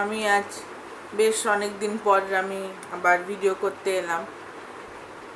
আমি আজ বেশ অনেক দিন পর আমি আবার ভিডিও করতে এলাম।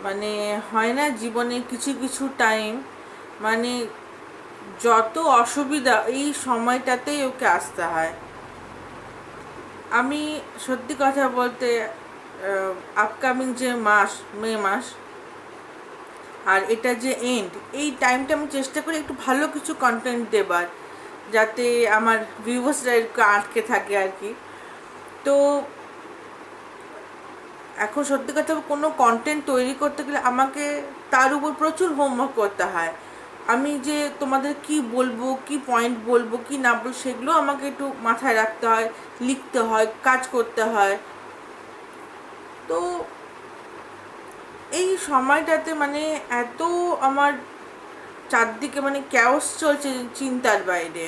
মানে হয় না জীবনে কিছু কিছু টাইম, মানে যত অসুবিধা এই সময়টাতেই ওকে আসতে হয়। আমি সত্যি কথা বলতে আপকামিং যে মাস, মে মাস, আর এটা যে এন্ড, এই টাইমটা আমি চেষ্টা করি একটু ভালো কিছু কন্টেন্ট দেবার, যাতে আমার ভিউয়ার্সরা একটু আটকে থাকে আর কি। তো এখন সত্যি কথা কোনো কন্টেন্ট তৈরি করতে গেলে আমাকে তার উপর প্রচুর হোমওয়ার্ক করতে হয়। আমি যে তোমাদের কি বলবো, কি পয়েন্ট বলবো, কি না বলবো, সেগুলো আমাকে একটু মাথায় রাখতে হয়, লিখতে হয়, কাজ করতে হয়। তো এই সময়টাতে মানে এত আমার চারদিকে মানে ক্যাওস চলছে চিন্তার বাইরে।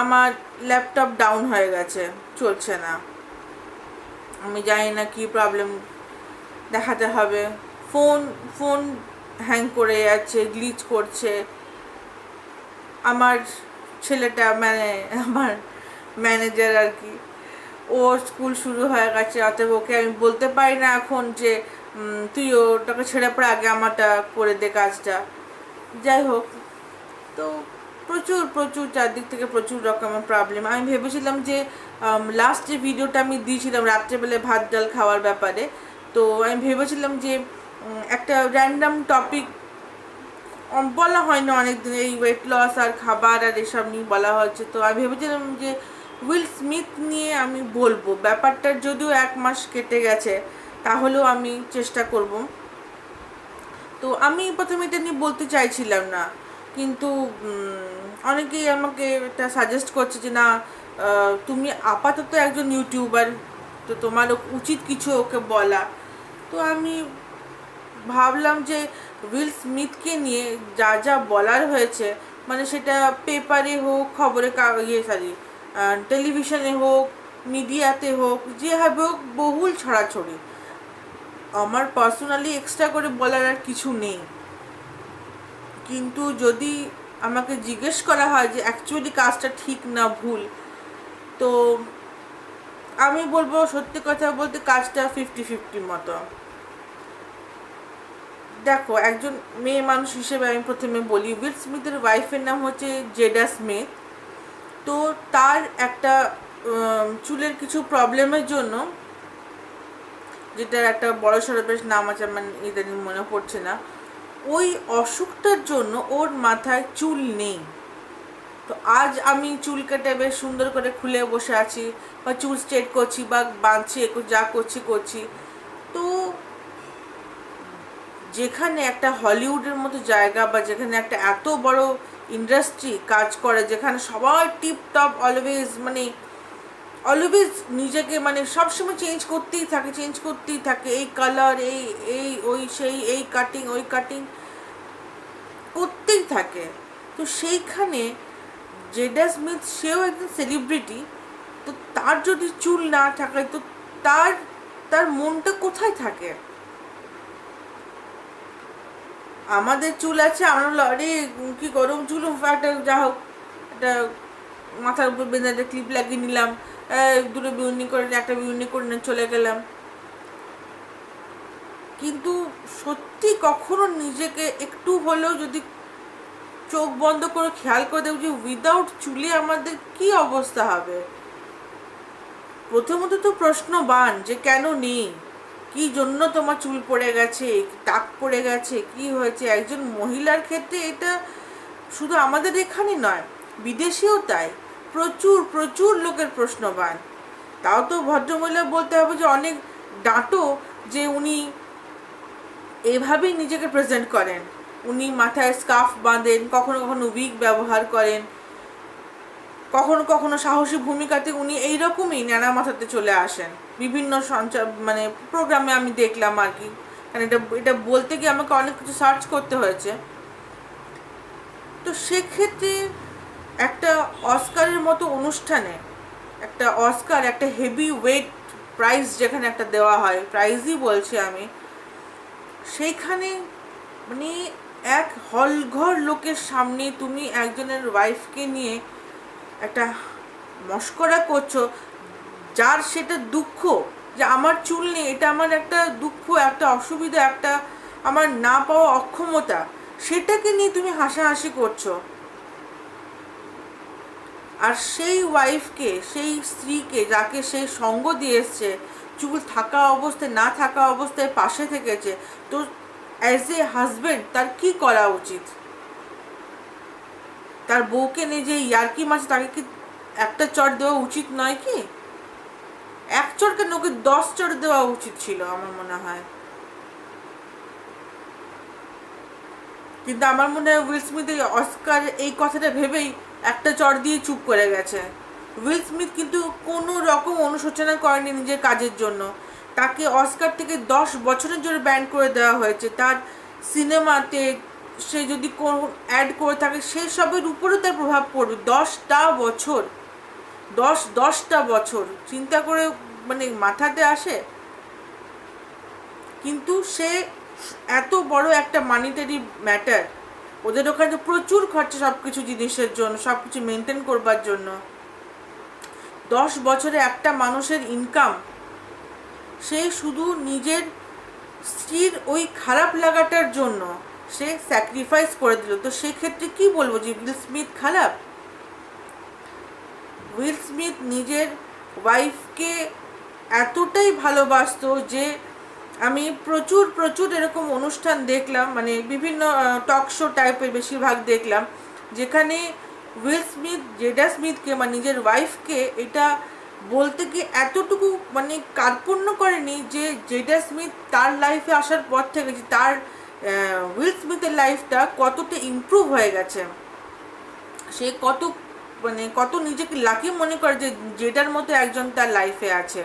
আমার ল্যাপটপ ডাউন হয়ে গেছে, চলছে না। আমি জানি না কি প্রবলেম দেখাতে হবে। ফোন ফোন হ্যাং করে যাচ্ছে, গ্লিচ করছে। আমার ছেলেটা মানে আমার ম্যানেজার আর কি, ও স্কুল শুরু হয়ে গেছে, অতএব ওকে আমি বলতে পারি না এখন যে তুই ওটাকে ছেড়ে পড়ে আগে আমারটা করে দে কাজটা। যাই হোক, তো প্রচুর প্রচুর চারদিক থেকে প্রচুর রকমের প্রবলেম। আমি ভেবেছিলাম যে লাস্ট যে ভিডিওটা আমি দিয়েছিলাম রাত্রেবেলায় ভাত ডাল খাওয়ার ব্যাপারে, তো আমি ভেবেছিলাম যে একটা র্যান্ডাম টপিক বলা হয় না অনেক দিন, এই ওয়েট লস আর খাবার আর এসব নিয়ে বলা হচ্ছে। তো আমি ভেবেছিলাম যে উইল স্মিথ নিয়ে আমি বলবো ব্যাপারটার, যদিও 1 মাস কেটে গেছে, তাহলেও আমি চেষ্টা করব। তো আমি প্রথমে এটা নিয়ে বলতে চাইছিলাম না, কিন্তু অনেকেই আমাকে এটা সাজেস্ট করছে যে না, তুমি আপাতত একজন ইউটিউবার, তো তোমার উচিত কিছু ওকে বলা। তো আমি ভাবলাম যে উইল স্মিথকে নিয়ে যা যা বলার হয়েছে, মানে সেটা পেপারে হোক, খবরে টেলিভিশনে হোক, মিডিয়াতে হোক, যেভাবে হোক বহুল ছড়াছড়ি। আমার পার্সোনালি এক্সট্রা করে বলার আর কিছু নেই। কিন্তু যদি আমাকে জিজ্ঞেস করা হয় যে অ্যাকচুয়ালি কাজটা ঠিক না ভুল, তো আমি বলবো সত্যি কথা বলতে কাজটা 50-50 মতো। দেখো, একজন মেয়ে মানুষ হিসেবে আমি প্রথমে বলি, উইল স্মিথের ওয়াইফের নাম হচ্ছে জেডা স্মিথ। তো তার একটা চুলের কিছু প্রবলেমের জন্য, যেটার একটা বড় সড়ো বেশ নাম আছে, মানে ইদানিং মনে পড়ছে না, ওই অসুখটার জন্য ওর মাথায় চুল নেই। তো আজ আমি চুল কেটে বেশ সুন্দর করে খুলে বসে আছি, বা চুল স্ট্রেট করছি, বা বাঁধছি, যা করছি করছি। তো যেখানে একটা হলিউডের মতো জায়গা, বা যেখানে একটা এত বড় ইন্ডাস্ট্রি কাজ করে, যেখানে সবাই টিপ টপ অলওয়েজ, মানে অলওয়েজ নিজেকে মানে সবসময় চেঞ্জ করতেই থাকে, এই কালার, এই এই ওই সেই, এই কাটিং ওই কাটিং করতেই থাকে। তো সেইখানে জেডা স্মিথ, সেও একজন সেলিব্রিটি। তো তার যদি চুল না থাকে, তো তার তার মনটা কোথায় থাকে? আমাদের চুল আছে, আমরা বলো আরে কি গরম চুল, একটা যা হোক একটা মাথার উপর বেঁধে একটা ক্লিপ লাগিয়ে নিলাম, দুটো বিউনি করে, একটা বিউনি করে নিয়ে চলে গেলাম। কিন্তু সত্যি কখনো নিজেকে একটু হলেও যদি চোখ বন্ধ করে খেয়াল করে দেখব যে উইদাউট চুলে আমাদের কি অবস্থা হবে। প্রথমত তো প্রশ্নবান যে কেন নেই, কি জন্য তোমার চুল পড়ে গেছে, টাক পড়ে গেছে, কি হয়েছে। একজন মহিলার ক্ষেত্রে এটা শুধু আমাদের এখানে নয়, বিদেশেও তাই। প্রচুর প্রচুর লোকের প্রশ্নবান। তাও তো ভদ্রমহিলা বলতে হবে যে অনেক ডাঁটো, যে উনি এভাবেই নিজেকে প্রেজেন্ট করেন। উনি মাথায় স্কার্ফ বাঁধেন, কখনো কখনো উইগ ব্যবহার করেন, কখনো কখনো সাহসী ভূমিকাতে উনি এইরকমই ন্যাড়া মাথাতে চলে আসেন বিভিন্ন মানে প্রোগ্রামে আমি দেখলাম আর কি। কারণ এটা এটা বলতে গিয়ে আমাকে অনেক কিছু সার্চ করতে হয়েছে। তো সেক্ষেত্রে একটা অস্কারের মতো অনুষ্ঠানে, একটা অস্কার, একটা হেভি ওয়েট প্রাইজ যেখানে একটা দেওয়া হয়, প্রাইজই বলছি আমি, সেইখানে মানে এক হলঘর লোকের সামনে তুমি একজনের ওয়াইফকে নিয়ে একটা মস্করা করছো, যার সেটা দুঃখ যে আমার চুল নেই, এটা আমার একটা দুঃখ, একটা অসুবিধা, একটা আমার না পাওয়া অক্ষমতা, সেটাকে নিয়ে তুমি হাসাহাসি করছো। আর সেই ওয়াইফকে, সেই স্ত্রীকে, যাকে সেই সঙ্গ দিয়ে এসছে, চুল থাকা অবস্থায় না থাকা অবস্থায় পাশে থেকেছে, তো অ্যাজ এ হাজব্যান্ড তার কি করা উচিত? তার বউকে নিয়ে যে ইয়ার্কি মাছ, তাকে কি একটা চড় দেওয়া উচিত নয় কি? এক চড় কেন, ওকে 10 চড় দেওয়া উচিত ছিল আমার মনে হয়। কিন্তু আমার মনে হয় উইল স্মিথ এই অস্কার এই কথাটা ভেবেই একটা চড় দিয়ে চুপ করে গেছে। উইল স্মিথ কিন্তু কোনো রকম অনুশোচনা করেনি নিজের কাজের জন্য। তাকে অস্কার থেকে 10 বছরের জন্য ব্যান করে দেওয়া হয়েছে। তার সিনেমাতে সে যদি কোনো অ্যাড করে থাকে সেই সবের উপরেও তার প্রভাব পড়বে। 10টা বছর, 10টা বছর চিন্তা করে মানে মাথাতে আসে। কিন্তু সে এত বড় একটা মানিটারি ম্যাটার, ওদের ওখানে প্রচুর খরচা সব কিছু জিনিসের জন্য, সব কিছু মেনটেন করবার জন্য। 10 বছরে একটা মানুষের ইনকাম সে শুধু নিজের স্ত্রীর ওই খারাপ লাগাটার জন্য সে স্যাক্রিফাইস করে দিল। তো সেক্ষেত্রে কি বলবো যে উইল স্মিথ খারাপ? উইল স্মিথ নিজের ওয়াইফকে এতটাই ভালোবাসতো যে আমি প্রচুর প্রচুর এরকম অনুষ্ঠান দেখলাম, মানে বিভিন্ন টক শো টাইপের বেশিরভাগ দেখলাম, যেখানে উইল স্মিথ জেডা স্মিথকে মানে নিজের ওয়াইফকে এটা বলতে গিয়ে এতটুকু মানে কার্পণ্য করেনি যে জেডা স্মিথ তার লাইফে আসার পর থেকে যে তার উইল স্মিথের লাইফটা কতটা ইমপ্রুভ হয়ে গেছে, সে কত মানে কত নিজেকে লাকি মনে করে যে জেডার মতো একজন তার লাইফে আছে।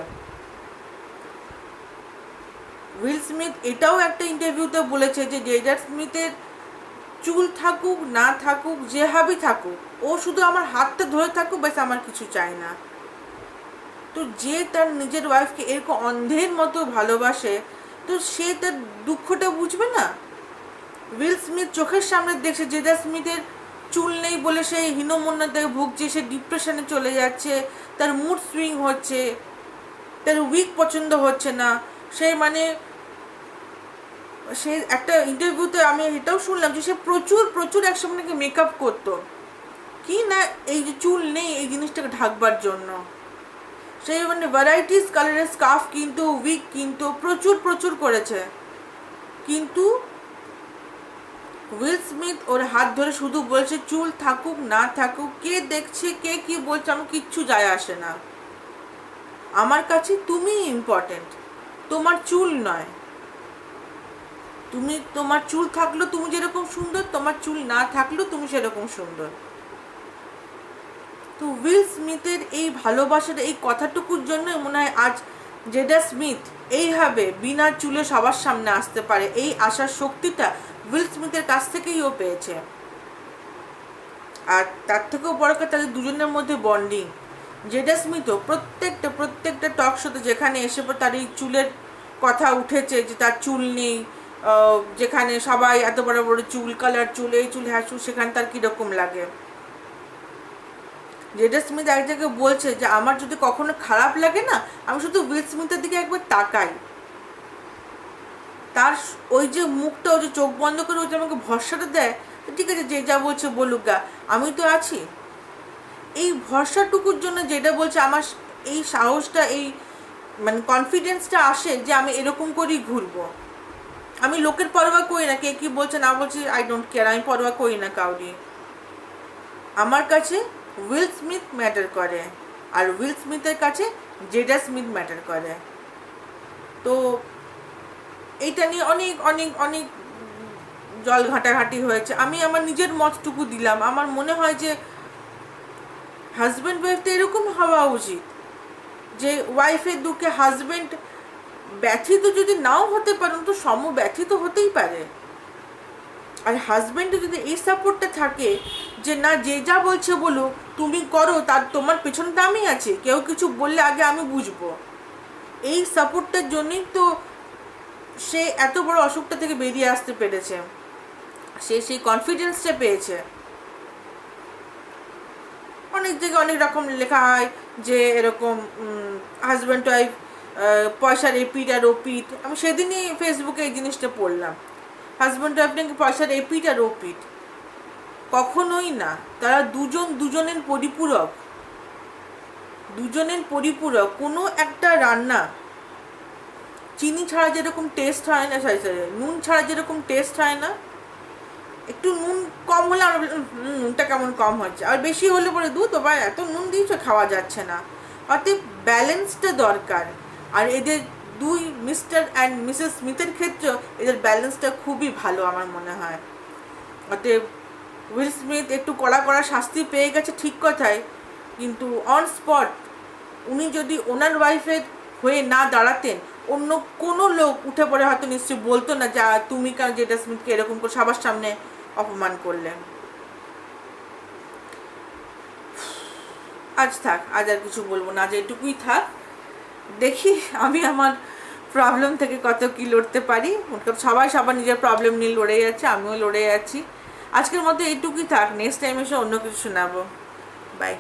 উইল স্মিথ এটাও একটা ইন্টারভিউতে বলেছে যে জেডা স্মিথের চুল থাকুক না থাকুক, যেভাবেই থাকুক, ও শুধু আমার হাতটা ধরে থাকুক, ব্যাস, আমার কিছু চাই না। তো যে তার নিজের ওয়াইফকে এরকম অন্ধের মতো ভালোবাসে, তো সে তার দুঃখটা বুঝবে না? উইল স্মিথ চোখের সামনে দেখছে জেডা স্মিথের চুল নেই বলে সে হীনমন্যতায় ভুগছে, সে ডিপ্রেশনে চলে যাচ্ছে, তার মুড সুইং হচ্ছে, তার উইক পছন্দ হচ্ছে না, সে মানে সে একটা ইন্টারভিউতে আমি এটাও শুনলাম যে সে প্রচুর প্রচুর একসময় নাকি মেকআপ করতো, কি না এই যে চুল নেই এই জিনিসটাকে ঢাকবার জন্য। সে মানে ভ্যারাইটিস কালারের স্কার্ফ কিন্তু, উইক কিন্তু প্রচুর প্রচুর করেছে। কিন্তু উইল স্মিথ ওর হাত ধরে শুধু বলছে চুল থাকুক না থাকুক, কে দেখছে কে কি বলছে আমার কিচ্ছু যায় আসে না, আমার কাছে তুমি ইম্পর্টেন্ট, তোমার চুল নয়। তুমি তোমার চুল থাকলেও তুমি যেরকম সুন্দর, তোমার চুল না থাকলেও তুমি সেরকম সুন্দর। তো উইল স্মিথের এই ভালোবাসার এই কথাটুকুর জন্য মনে হয় আজ জেডা স্মিথ এইভাবে বিনা চুলে সবার সামনে আসতে পারে। এই আসার শক্তিটা উইল স্মিথের কাছ থেকেই ও পেয়েছে। আর তার থেকেও বড় কথা তাদের দুজনের মধ্যে বন্ডিং। জেডা স্মিথও প্রত্যেকটা টক শোতে যেখানে এসে পর তার এই চুলের কথা উঠেছে যে তার চুল নেই, যেখানে সবাই এত বড় বড় চুল, কালার চুল, এই চুল হ্যাঁ চুল, সেখানে তার কীরকম লাগে। জেডা স্মিথ এক জায়গায় বলছে যে আমার যদি কখনো খারাপ লাগে না, আমি শুধু উইল স্মিথের দিকে একবার তাকাই, তার ওই যে মুখটা, ওই যে চোখ বন্ধ করে ওই যে আমাকে ভরসাটা দেয়, ঠিক আছে যে যা বলছে বলুক গা, আমি তো আছি। এই ভরসাটুকুর জন্য যেটা বলছে আমার এই সাহসটা, এই মানে কনফিডেন্সটা আসে যে আমি এরকম করেই ঘুরবো। আমি লোকের পরোয়া করি না, কে কী বলছে না বলছে, আই ডোন্ট কেয়ার, আমি পরোয়া করি না কাউরি। আমার কাছে উইল স্মিথ ম্যাটার করে, আর উইল স্মিথের কাছে জেডা স্মিথ ম্যাটার করে। তো এইটা নিয়ে অনেক অনেক অনেক জল ঘাটাঘাটি হয়েছে। আমি আমার নিজের মতটুকু দিলাম। আমার মনে হয় যে হাজব্যান্ড ওয়াইফ তো এরকম হওয়া উচিত যে ওয়াইফের দুঃখে হাজব্যান্ড ব্যথিত যদি নাও হতে পারে তো ব্যথিত হতেই পারে। আর হাজব্যান্ডে যদি এই সাপোর্টটা থাকে যে না, যে যা বলছে বলুক, তুমি করো, তার তোমার পেছনটা আমি আছি, কেউ কিছু বললে আগে আমি বুঝবো, এই সাপোর্টটার জন্যই তো সে এত বড় অসুখটা থেকে বেরিয়ে আসতে পেরেছে, সে সেই কনফিডেন্সটা পেয়েছে। অনেক জায়গায় অনেক রকম লেখা হয় যে এরকম হাজব্যান্ড ওয়াইফ পয়সার এপিট আর ওপিট। আমি সেদিনই ফেসবুকে এই জিনিসটা পড়লাম, হাজব্যান্ড ওয়াইফ নাকি পয়সার এপিট আর ওপিট। কখনোই না, তারা দুজনের পরিপূরক, দুজনের পরিপূরক। কোনো একটা রান্না চিনি ছাড়া যেরকম টেস্ট হয় না, সরি নুন ছাড়া যেরকম টেস্ট হয় না, একটু নুন কম হলে আমরা নুনটা কেমন কম হচ্ছে, আর বেশি হলে পরে দুধ বা এত নুন দিয়েছ খাওয়া যাচ্ছে না। অতএব ব্যালেন্সটা দরকার। আর এদের দুই মিস্টার অ্যান্ড মিসেস স্মিথের ক্ষেত্রেও এদের ব্যালেন্সটা খুবই ভালো আমার মনে হয়। অতএব উইল স্মিথ একটু কড়া কড়া শাস্তি পেয়ে গেছে ঠিক কথাই, কিন্তু অন স্পট উনি যদি ওনার ওয়াইফের হয়ে না দাঁড়াতেন, অন্য কোনো লোক উঠে পড়ে হয়তো নিশ্চয়ই বলতো না যে তুমি কেন জেডা স্মিথকে এরকম করে সবার সামনে অপমান করলেন। আজ থাক, আজ আর কিছু বলবো না, আজ এটুকুই থাক। দেখি আমি আমার প্রবলেম থেকে কত কি লড়তে পারি। সবাই সবার নিজের প্রবলেম নিয়ে লড়ে যাচ্ছে, আমিও লড়ে যাচ্ছি। আজকের মধ্যে এইটুকুই থাক, নেক্সট টাইম এসে অন্য কিছু শোনাবো। বাই।